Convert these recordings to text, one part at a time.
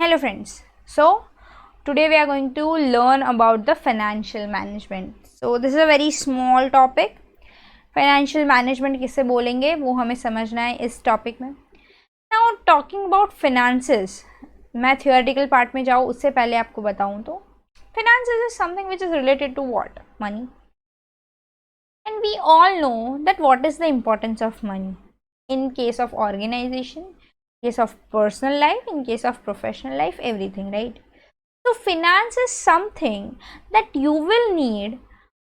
Hello friends. So today we are going to learn about the financial management. So this is a very small topic. Financial management किसे बोलेंगे वो हमें समझना है इस topic में. Now talking about finances, मैं theoretical part में जाऊँ उससे पहले आपको बताऊँ तो finances is something which is related to what? Money. And we all know that what is the importance of money in case of organization, case of personal life, in case of professional life, everything, right? So finance is something that you will need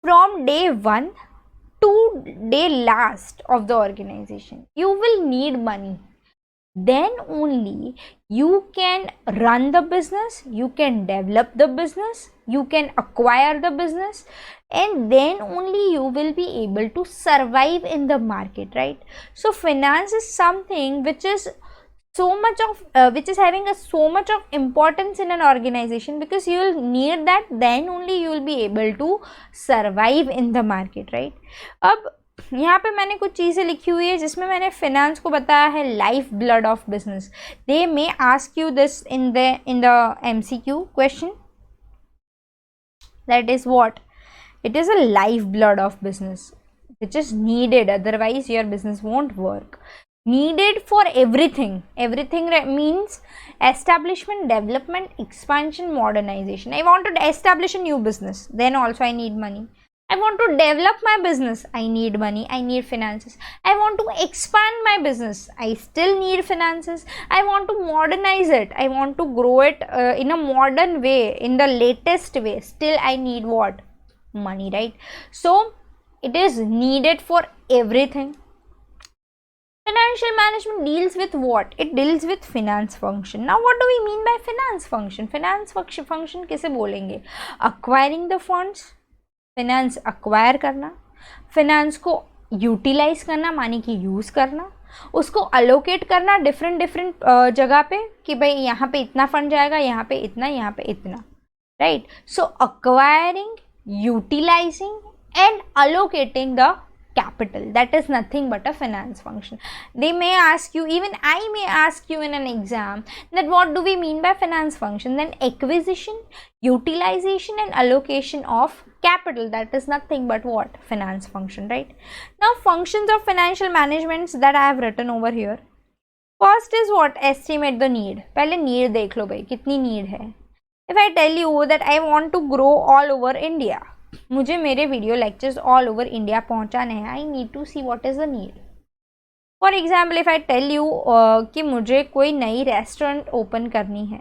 from day one to day last of the organization. You will need money. Then only you can run the business, you can develop the business, you can acquire the business, and then only you will be able to survive in the market, right? So finance is something which is having so much of importance in an organization, because you will need that, then only you will be able to survive in the market, right? अब यहाँ पे मैंने कुछ चीज़ें लिखी हुई है जिसमें मैंने फिनेंस को बताया है life blood of business. They may ask you this in the MCQ question, that is what it is, a lifeblood of business which is needed, otherwise your business won't work. Needed for everything means establishment, development, expansion, modernization. I want to establish a new business, then also I need money. I want to develop my business, I need money, I need finances. I want to expand my business, I still need finances. I want to modernize it, I want to grow it in a modern way, in the latest way, still I need what? Money, right? So it is needed for everything. Financial management deals with what? It deals with finance function. Now what do we mean by finance function? Finance function किसे बोलेंगे? Acquiring the funds, finance acquire करना, finance को utilize करना मानी कि use करना, उसको allocate करना different जगह पे कि भाई यहाँ पे इतना fund जाएगा, यहाँ पे इतना, right? So acquiring, utilizing and allocating the capital, that is nothing but a finance function. They may ask you, even I may ask you in an exam, that what do we mean by finance function? Then acquisition, utilization and allocation of capital, that is nothing but what? Finance function, right? Now functions of financial management that I have written over here. First is what? Estimate the need. पहले need देख लो भाई कितनी need है. If I tell you that I want to grow all over India, मुझे मेरे video lectures all over India पहुंचाने हैं, I need to see what is the need. For example if I tell you कि मुझे कोई नई restaurant open करनी है,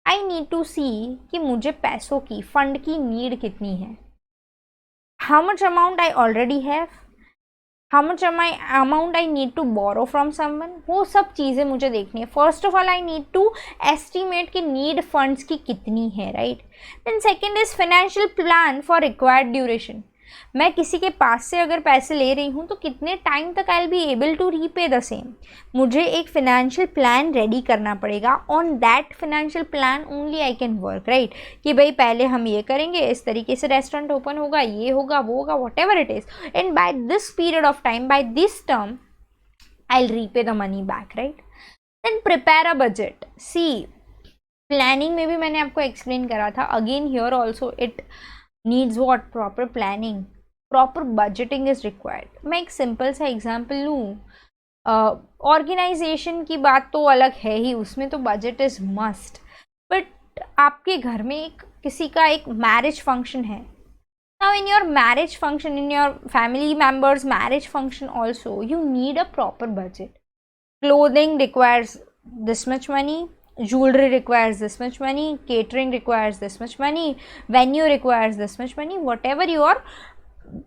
आई नीड टू सी कि मुझे पैसों की, फंड की नीड कितनी है. How much amount I already have, how much amount I need to borrow from someone, वो सब चीज़ें मुझे देखनी है. First of all I need to estimate कि नीड फंड्स की कितनी है, right. Then second is financial plan for required duration. मैं किसी के पास से अगर पैसे ले रही हूँ तो कितने टाइम तक I will be able to repay the same. मुझे एक फाइनेंशियल प्लान रेडी करना पड़ेगा. On that financial plan only I can work, right. कि भाई पहले हम ये करेंगे, इस तरीके से रेस्टोरेंट ओपन होगा, ये होगा, वो होगा, whatever it is, and by this period of time, by this term I will repay the money back, right. Then prepare a budget. See planning में भी मैंने आपको एक्सप्लेन करा था. Again here also it needs what? Proper planning, proper budgeting is required. मैं एक simple सा example लूँ. ऑर्गेनाइजेशन की बात तो अलग है ही, उसमें तो बजट इज़ मस्ट. बट आपके घर में किसी का एक मैरिज फंक्शन है. Now in your marriage function, in your family members marriage function also, you need a proper budget. Clothing requires this much money, jewelry requires this much money, catering requires this much money, venue requires this much money, whatever your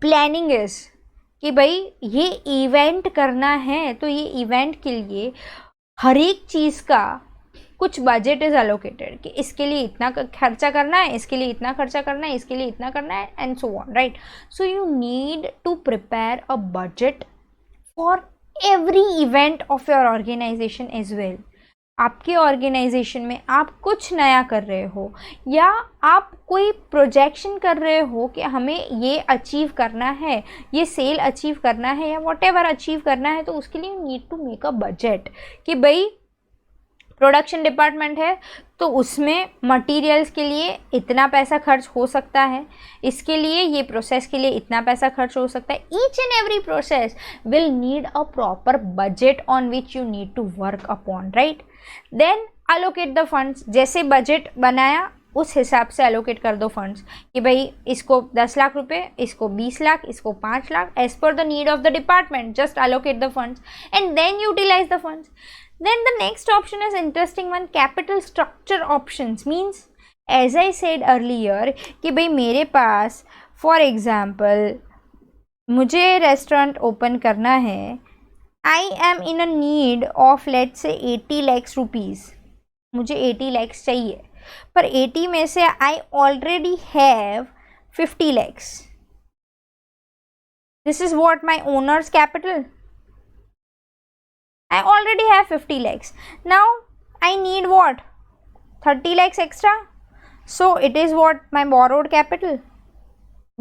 planning is. कि भाई ये event करना है तो ये event के लिए हर एक चीज़ का कुछ बजट इज़ अलोकेटेड कि इसके लिए इतना खर्चा करना है, इसके लिए इतना खर्चा करना है, इसके लिए इतना करना है, and so on, right. So you need to prepare a budget for every event of your organisation as well. आपके ऑर्गेनाइजेशन में आप कुछ नया कर रहे हो या आप कोई प्रोजेक्शन कर रहे हो कि हमें ये अचीव करना है, ये सेल अचीव करना है या वॉट एवर अचीव करना है, तो उसके लिए you need to make a budget कि भाई प्रोडक्शन डिपार्टमेंट है तो उसमें मटेरियल्स के लिए इतना पैसा खर्च हो सकता है, इसके लिए ये प्रोसेस के लिए इतना पैसा खर्च हो सकता है. Each and every process will need a proper budget on which you need to work upon, right. Then allocate the funds. जैसे बजट बनाया उस हिसाब से अलोकेट कर दो फंड्स कि भाई इसको 10 लाख रुपए, इसको 20 लाख, इसको 5 lakh, as per the need of the department. Just allocate the funds and then utilise the funds. Then the next option is interesting one, capital structure options. Means as I said earlier कि भाई मेरे पास for example मुझे restaurant open करना है, I am in a need of let's say 80 lakhs rupees. मुझे 80 lakhs चाहिए, पर 80 में से I already have 50 lakhs. This is what my owner's capital. I already have 50 lakhs. Now I need what? 30 lakhs extra. So it is what? My borrowed capital.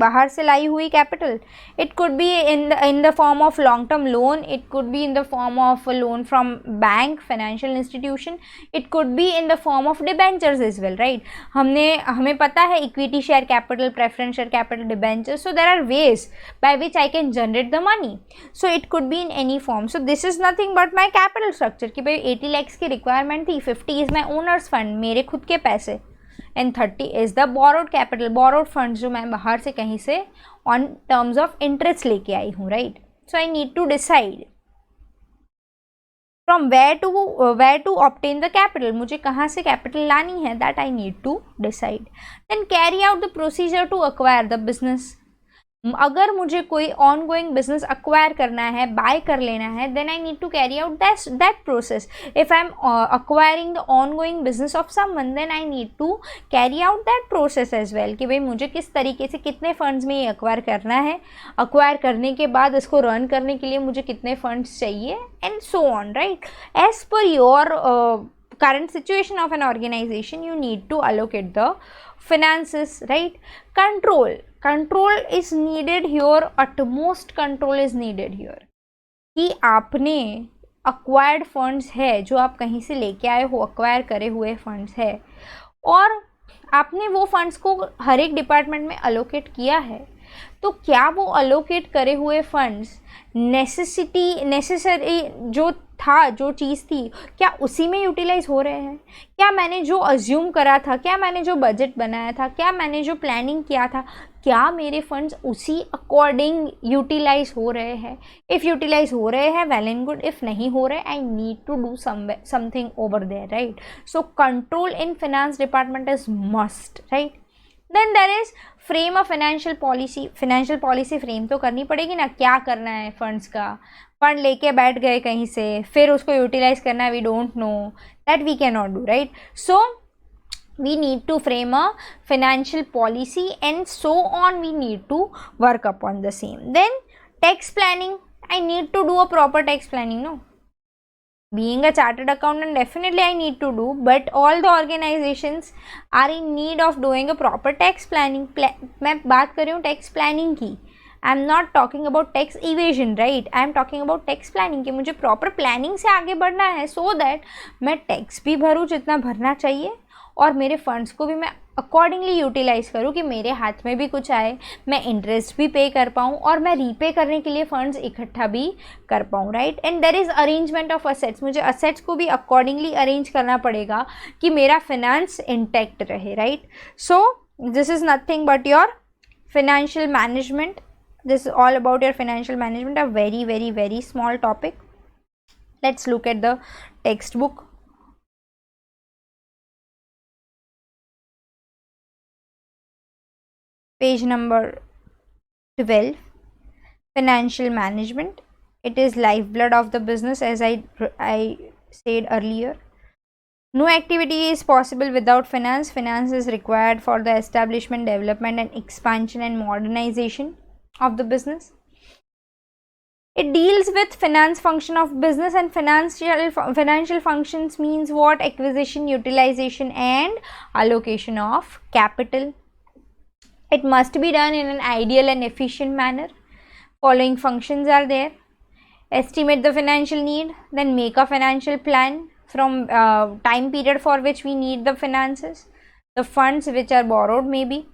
बाहर से लाई हुई capital. It could be in the form of long term loan, it could be in the form of loan from bank, financial institution, it could be in the form of debentures is well, right. हमें पता है equity share capital, preference share capital, debentures. So there are ways by which I can generate the money. So it could be in any form. So this is nothing but my capital structure कि भाई 80 lakhs की requirement थी, 50 is my owner's fund, मेरे खुद के पैसे, and 30 is the borrowed capital, borrowed fund जो मैं बाहर से कहीं से ऑन टर्म्स ऑफ इंटरेस्ट लेके आई हूँ, right. So I need to decide from where to obtain the capital. मुझे कहाँ से कैपिटल लानी है, that I need to decide. Then carry out the procedure to acquire the business. अगर मुझे कोई ऑन गोइंग बिजनेस अक्वायर करना है, बाय कर लेना है, then I need to carry out that process. If I am acquiring the ongoing business of someone, then I need to carry out that process as well कि भाई मुझे किस तरीके से कितने फंड्स में ये अक्वायर करना है, अक्वायर करने के बाद इसको रन करने के लिए मुझे कितने फंड्स चाहिए, and so on, right. As per your current situation of an organization, you need to allocate the finances, right. Control is needed here, utmost control is needed here कि आपने acquired funds है जो आप कहीं से लेके आए हो, acquire करे हुए funds है, और आपने वो funds को हर एक डिपार्टमेंट में allocate किया है, तो क्या वो allocate करे हुए funds नेसेसरी जो था, जो चीज़ थी, क्या उसी में यूटिलाइज हो रहे हैं? क्या मैंने जो अज्यूम करा था, क्या मैंने जो बजट बनाया था, क्या मैंने जो प्लानिंग किया था, क्या मेरे फंड्स उसी अकॉर्डिंग यूटिलाइज हो रहे हैं? इफ़ यूटिलाइज हो रहे हैं, वेल एंड गुड. इफ़ नहीं हो रहे, I need to do something over there, right. So control in finance department is must, right. Then there is frame a financial policy. Financial policy frame तो करनी पड़ेगी ना, क्या करना है फंड्स का. फंड लेके बैठ गए कहीं से, फिर उसको यूटिलाइज करना, we don't know, that we can not do, right. So we need to frame a financial policy and so on. We need to work upon the same. Then tax planning, I need to do a proper tax planning, no. Being a chartered accountant, definitely I need to do, but all the organizations are in need of doing a proper tax planning. मैं बात कर रही हूँ tax planning की. I am not talking about tax evasion, right. I am talking about tax planning कि मुझे proper planning से आगे बढ़ना है, सो दैट मैं टैक्स भी भरूँ जितना भरना चाहिए, और मेरे फंड्स को भी मैं अकॉर्डिंगली यूटिलाइज करूँ कि मेरे हाथ में भी कुछ आए, मैं इंटरेस्ट भी पे कर पाऊँ, और मैं रीपे करने के लिए फ़ंड्स इकट्ठा भी कर पाऊँ, right. And there is arrangement of assets. मुझे असेट्स को भी अकॉर्डिंगली अरेंज करना पड़ेगा कि मेरा फिनेंस इंटैक्ट रहे, right. So this is nothing but your financial management. This is all about your financial management, a very very very small topic. Let's look at the textbook. Page number 12, financial management. It is lifeblood of the business, as I said earlier. No activity is possible without finance. Finance is required for the establishment, development and expansion and modernization of the business. It deals with finance function of business, and financial functions means what? Acquisition, utilization and allocation of capital. It must be done in an ideal and efficient manner. Following functions are there: estimate the financial need, then make a financial plan, from time period for which we need the finances, the funds which are borrowed maybe,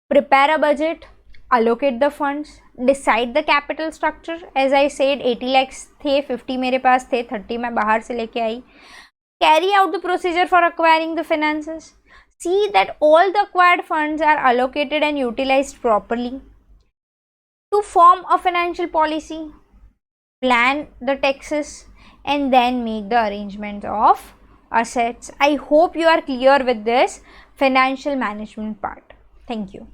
prepare a budget, allocate the funds, decide the capital structure. As I said, 80 lakhs थे, 50 मेरे पास थे, 30 मैं बाहर से लेके आई. Carry out the procedure for acquiring the finances. See that all the acquired funds are allocated and utilized properly. To form a financial policy, plan the taxes, and then make the arrangements of assets. I hope you are clear with this financial management part. Thank you.